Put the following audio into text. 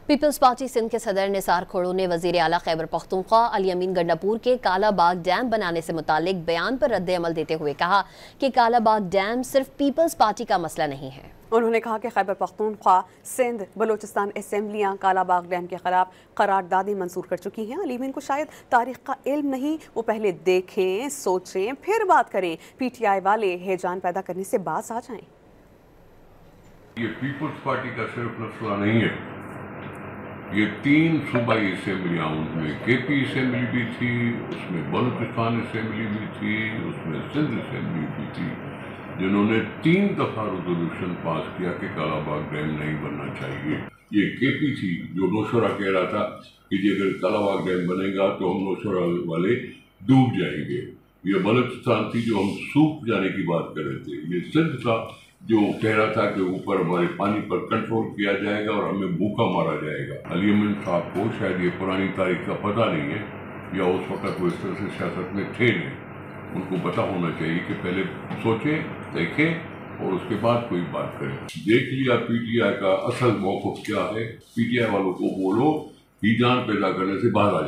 Peoples party Sindh کے صدر نثار کھوڑو نے وزیر اعلیٰ خیبر پختونخوا علی امین گنڈاپور کے کالا باغ ڈیم بنانے سے متعلق بیان پر رد عمل دیتے ہوئے کہا کہ کالا باغ ڈیم صرف پیپلز پارٹی کا مسئلہ نہیں ہے۔ انہوں نے کہا کہ خیبر پختونخوا، سندھ، بلوچستان اسمبلیاں کالا باغ ڈیم کے خلاف قراردادیں منظور کر چکی ہیں۔ علی امین کو شاید تاریخ کا علم نہیں، وہ پہلے دیکھیں، سوچیں، پھر بات کریں۔ پی ٹی آئی والے ہیجان پیدا کرنے سے باز آ جائیں۔ یہ پیپلز پارٹی کا صرف مسئلہ نہیں ہے، یہ 3 صوبائی اسمبلیاں، ان میں کے پی اسمبلی بھی تھی، اس میں بلوچستان اسمبلی بھی تھی، اس میں سندھ اسمبلی بھی تھی، جنہوں نے 3 دفعہ ریزولوشن پاس کیا کہ کالا باغ ڈیم نہیں بننا چاہیے۔ یہ کے پی تھی جو نوشہرہ کہہ رہا تھا کہ جی اگر کالا باغ ڈیم بنے گا تو ہم نوشہرہ والے ڈوب جائیں گے۔ یہ بلوچستان تھی جو ہم سوکھ جانے کی بات کر رہے تھے۔ یہ سندھ تھا جو کہہ رہا تھا کہ اوپر ہمارے پانی پر کنٹرول کیا جائے گا اور ہمیں بھوکا مارا جائے گا۔ علی امین صاحب کو شاید یہ پرانی تاریخ کا پتہ نہیں ہے، یا اس وقت وہ اس طرح سے سیاست میں تھے نہیں۔ ان کو پتہ ہونا چاہیے کہ پہلے سوچیں، دیکھیں اور اس کے بعد کوئی بات کریں۔ دیکھ لیا پی ٹی آئی کا اصل موقف کیا ہے، پی ٹی آئی والوں کو بولو ہیجان پیدا کرنے سے باہر آ جائے۔